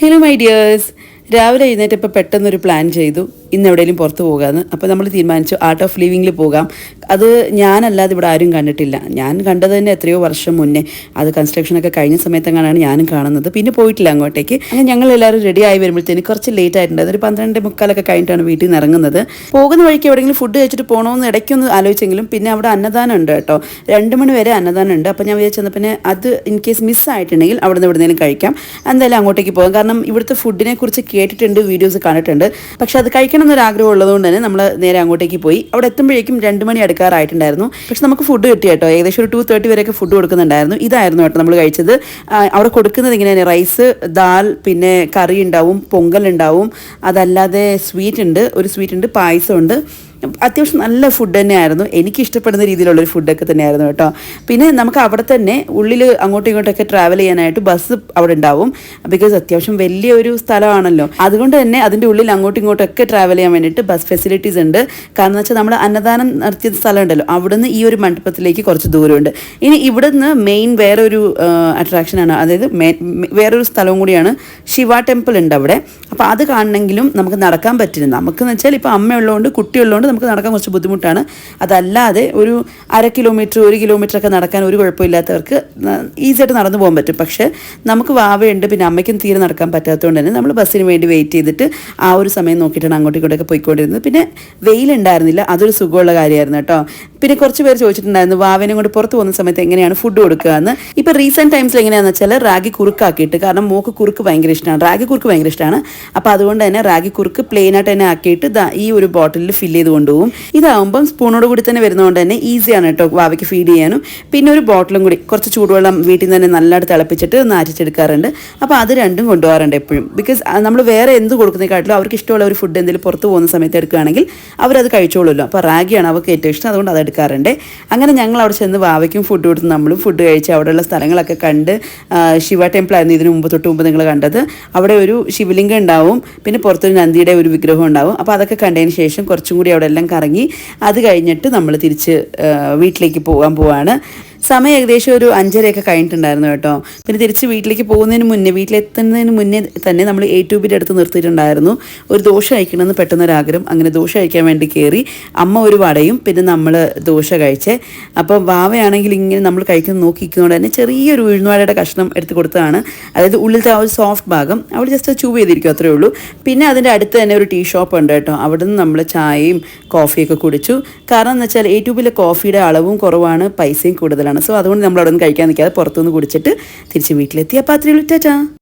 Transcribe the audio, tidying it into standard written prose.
Hello my dears. രാവിലെ എഴുന്നേറ്റപ്പോൾ പെട്ടെന്നൊരു പ്ലാൻ ചെയ്തു ഇന്ന് എവിടെയെങ്കിലും പുറത്ത് പോകാമെന്ന്. അപ്പോൾ നമ്മൾ തീരുമാനിച്ചു ആർട്ട് ഓഫ് ലിവിങ്ങിൽ പോകാം. അത് ഞാനല്ലാതെ ഇവിടെ ആരും കണ്ടിട്ടില്ല. ഞാൻ കണ്ടത് തന്നെ എത്രയോ വർഷം മുന്നേ, അത് കൺസ്ട്രക്ഷനൊക്കെ കഴിഞ്ഞ സമയത്തെങ്ങാനാണ് ഞാനും കാണുന്നത്. പിന്നെ പോയിട്ടില്ല അങ്ങോട്ടേക്ക്. അങ്ങനെ ഞങ്ങൾ എല്ലാവരും റെഡി ആയി വരുമ്പോഴത്തേന് കുറച്ച് ലേറ്റ് ആയിട്ടുണ്ട്. അതൊരു 12:45 കഴിഞ്ഞിട്ടാണ് വീട്ടിൽ നിന്ന് ഇറങ്ങുന്നത്. പോകുന്ന വഴിക്ക് എവിടെയെങ്കിലും ഫുഡ് കഴിച്ചിട്ട് പോകണമെന്ന് ഇടയ്ക്കൊന്ന് ആലോചിച്ചെങ്കിലും പിന്നെ അവിടെ അന്നദാനം ഉണ്ട് കേട്ടോ. 2 മണി വരെ അന്നദാനം ഉണ്ട്. അപ്പോൾ ഞാൻ വിചാരിച്ചെന്നാൽ പിന്നെ അത് ഇൻ കേസ് മിസ്സായിട്ടുണ്ടെങ്കിൽ അവിടെ നിന്ന് എവിടെയെങ്കിലും കഴിക്കാം, എന്തായാലും അങ്ങോട്ടേക്ക് പോകാം. കാരണം ഇവിടുത്തെ ഫുഡിനെ കുറിച്ച് കേട്ടിട്ടുണ്ട്, വീഡിയോസ് കണ്ടിട്ടുണ്ട്. പക്ഷെ അത് കഴിക്കണം എന്നൊരാഗ്രഹം ഉള്ളതുകൊണ്ട് തന്നെ നമ്മൾ നേരെ അങ്ങോട്ടേക്ക് പോയി. അവിടെ എത്തുമ്പോഴേക്കും 2 മണി അടുക്കാറായിട്ടുണ്ടായിരുന്നു. പക്ഷെ നമുക്ക് ഫുഡ് കിട്ടി കേട്ടോ. ഏകദേശം ഒരു 2:30 വരെയൊക്കെ ഫുഡ് കൊടുക്കുന്നുണ്ടായിരുന്നു. ഇതായിരുന്നു കേട്ടോ നമ്മൾ കഴിച്ചത്. അവിടെ കൊടുക്കുന്നത് ഇങ്ങനെ റൈസ്, ദാൽ, പിന്നെ കറി ഉണ്ടാവും, പൊങ്കൽ ഉണ്ടാവും, അതല്ലാതെ സ്വീറ്റ് ഉണ്ട്, പായസം ഉണ്ട്. അത്യാവശ്യം നല്ല ഫുഡ് തന്നെയായിരുന്നു. എനിക്ക് ഇഷ്ടപ്പെടുന്ന രീതിയിലുള്ളൊരു ഫുഡൊക്കെ തന്നെയായിരുന്നു കേട്ടോ. പിന്നെ നമുക്ക് അവിടെ തന്നെ ഉള്ളിൽ അങ്ങോട്ടും ഇങ്ങോട്ടൊക്കെ ട്രാവൽ ചെയ്യാനായിട്ട് ബസ് അവിടെ ഉണ്ടാവും. ബിക്കോസ് അത്യാവശ്യം വലിയൊരു സ്ഥലമാണല്ലോ, അതുകൊണ്ട് തന്നെ അതിൻ്റെ ഉള്ളിൽ അങ്ങോട്ടും ഇങ്ങോട്ടൊക്കെ ട്രാവൽ ചെയ്യാൻ വേണ്ടിയിട്ട് ബസ് ഫെസിലിറ്റീസ് ഉണ്ട്. കാരണം എന്ന് വെച്ചാൽ നമ്മൾ അന്നദാനം നടത്തിയ സ്ഥലം ഉണ്ടല്ലോ, അവിടുന്ന് ഈ ഒരു മണ്ഡപത്തിലേക്ക് കുറച്ച് ദൂരമുണ്ട്. ഇനി ഇവിടുന്ന് മെയിൻ വേറൊരു അട്രാക്ഷനാണ്, അതായത് വേറൊരു സ്ഥലവും കൂടിയാണ്. ശിവ ടെമ്പിൾ ഉണ്ട് അവിടെ. അപ്പോൾ അത് കാണണമെങ്കിലും നമുക്ക് നടക്കാൻ പറ്റില്ല. നമുക്കെന്ന് വെച്ചാൽ ഇപ്പോൾ അമ്മയുള്ളതുകൊണ്ട്, കുട്ടിയുള്ളതുകൊണ്ട് നമുക്ക് നടക്കാൻ കുറച്ച് ബുദ്ധിമുട്ടാണ്. അതല്ലാതെ ഒരു 1/2 കിലോമീറ്റർ 1 കിലോമീറ്റർ ഒക്കെ നടക്കാൻ ഒരു കുഴപ്പമില്ലാത്തവർക്ക് ഈസിയായിട്ട് നടന്നു പോകാൻ പറ്റും. പക്ഷേ നമുക്ക് വാവയുണ്ട്, പിന്നെ അമ്മയ്ക്കും തീരെ നടക്കാൻ പറ്റാത്തതുകൊണ്ട് തന്നെ നമ്മൾ ബസ്സിന് വേണ്ടി വെയിറ്റ് ചെയ്തിട്ട് ആ ഒരു സമയം നോക്കിയിട്ടാണ് അങ്ങോട്ടും ഇങ്ങോട്ടൊക്കെ പോയിക്കൊണ്ടിരുന്നത്. പിന്നെ വെയിലുണ്ടായിരുന്നില്ല, അതൊരു സുഖമുള്ള കാര്യമായിരുന്നു കേട്ടോ. പിന്നെ കുറച്ച് പേര് ചോദിച്ചിട്ടുണ്ടായിരുന്നു വാവേനെ കൊണ്ട് പുറത്ത് പോകുന്ന സമയത്ത് എങ്ങനെയാണ് ഫുഡ് കൊടുക്കുക എന്ന്. ഇപ്പോൾ റീസെൻറ്റ് ടൈംസിൽ എങ്ങനെയാണെന്ന് വെച്ചാൽ റാഗി കുറുക്കാക്കിയിട്ട്, കാരണം മോക്ക് കുറുക്ക് ഭയങ്കര ഇഷ്ടമാണ്, റാഗി കുറുക്ക് ഭയങ്കര ഇഷ്ടമാണ്. അപ്പോൾ അതുകൊണ്ട് തന്നെ റാഗി കുറുക്ക് പ്ലെയിനായിട്ട് തന്നെ ആക്കിയിട്ട് ഈ ഒരു ബോട്ടിലിൽ ഫില്ല് ചെയ്ത് കൊണ്ടുപോകും. ഇതാകുമ്പം സ്പൂണോട് കൂടി തന്നെ വരുന്നതുകൊണ്ട് തന്നെ ഈസിയാണ് കേട്ടോ വാവയ്ക്ക് ഫീഡ് ചെയ്യാനും. പിന്നെ ഒരു ബോട്ടിലും കൂടി കുറച്ച് ചൂടുവെള്ളം വീട്ടിൽ നിന്ന് തന്നെ നല്ലതായിട്ട് തിളപ്പിച്ചിട്ട് നാറ്റിച്ചെടുക്കാറുണ്ട്. അപ്പോൾ അത് രണ്ടും കൊണ്ടുപോകാറുണ്ട് എപ്പോഴും. ബിക്കോസ് നമ്മൾ വേറെ എന്ത് കൊടുക്കുന്നതിനെക്കാട്ടിലും അവർക്ക് ഇഷ്ടമുള്ള ഒരു ഫുഡ് എന്തെങ്കിലും പുറത്ത് പോകുന്ന സമയത്ത് എടുക്കുകയാണെങ്കിൽ അവരത് കഴിച്ചോളുമല്ലോ. അപ്പോൾ റാഗിയാണ് അവർക്ക് ഏറ്റവും ഇഷ്ടം, അതുകൊണ്ട് അത് എടുക്കാറുണ്ട്. അങ്ങനെ ഞങ്ങൾ അവിടെ ചെന്ന് വാവയ്ക്കും ഫുഡ് കൊടുത്ത് നമ്മളും ഫുഡ് കഴിച്ച് അവിടെയുള്ള സ്ഥലങ്ങളൊക്കെ കണ്ട്. ശിവ ടെമ്പിൾ ആയിരുന്നു ഇതിന് തൊട്ട് മുമ്പ് നിങ്ങൾ കണ്ടത്. അവിടെ ഒരു ശിവലിംഗം ഉണ്ടാവും, പിന്നെ പുറത്തൊരു നന്ദിയുടെ ഒരു വിഗ്രഹം ഉണ്ടാവും. അപ്പോൾ അതൊക്കെ കണ്ടതിന് ശേഷം കുറച്ചും കൂടി അവിടെ എല്ലാം കറങ്ങി അത് കഴിഞ്ഞിട്ട് നമ്മൾ തിരിച്ച് വീട്ടിലേക്ക് പോവാണ്. സമയം ഏകദേശം ഒരു 5:30 കഴിഞ്ഞിട്ടുണ്ടായിരുന്നു കേട്ടോ. പിന്നെ തിരിച്ച് വീട്ടിലേക്ക് പോകുന്നതിന് മുന്നേ, വീട്ടിലെത്തുന്നതിന് മുന്നേ തന്നെ നമ്മൾ A2Bയുടെ അടുത്ത് നിർത്തിയിട്ടുണ്ടായിരുന്നു. ഒരു ദോശ കഴിക്കണമെന്ന് പെട്ടെന്നൊരാഗ്രഹം. അങ്ങനെ ദോശ കഴിക്കാൻ വേണ്ടി കയറി. അമ്മ ഒരു വടയും പിന്നെ നമ്മൾ ദോശ കഴിച്ചേ. അപ്പോൾ വാവയാണെങ്കിൽ ഇങ്ങനെ നമ്മൾ കഴിക്കുന്നത് നോക്കിക്കുന്നതുകൊണ്ട് തന്നെ ചെറിയൊരു ഉഴുന്നുവടയുടെ കഷ്ണം എടുത്ത് കൊടുത്തതാണ്. അതായത് ഉള്ളിലത്തെ ആ ഒരു സോഫ്റ്റ് ഭാഗം അവിടെ ജസ്റ്റ് ചൂവ് ചെയ്തിരിക്കും, അത്രയേ ഉള്ളൂ. പിന്നെ അതിൻ്റെ അടുത്ത് തന്നെ ഒരു ടീ ഷോപ്പ് ഉണ്ട് കേട്ടോ. അവിടെ നിന്ന് നമ്മൾ ചായയും കോഫിയൊക്കെ കുടിച്ചു. കാരണം എന്ന് വെച്ചാൽ A2Bയിലെ കോഫിയുടെ അളവും കുറവാണ്, പൈസയും കൂടുതലാണ്. സോ അതുകൊണ്ട് നമ്മൾ അവിടെ നിന്ന് കഴിക്കാൻ നിൽക്കാതെ പുറത്തുനിന്ന് കുടിച്ചിട്ട് തിരിച്ച് വീട്ടിലെത്തി. അപ്പോൾ അത്രയേ ഉള്ളൂ. ടാറ്റാ.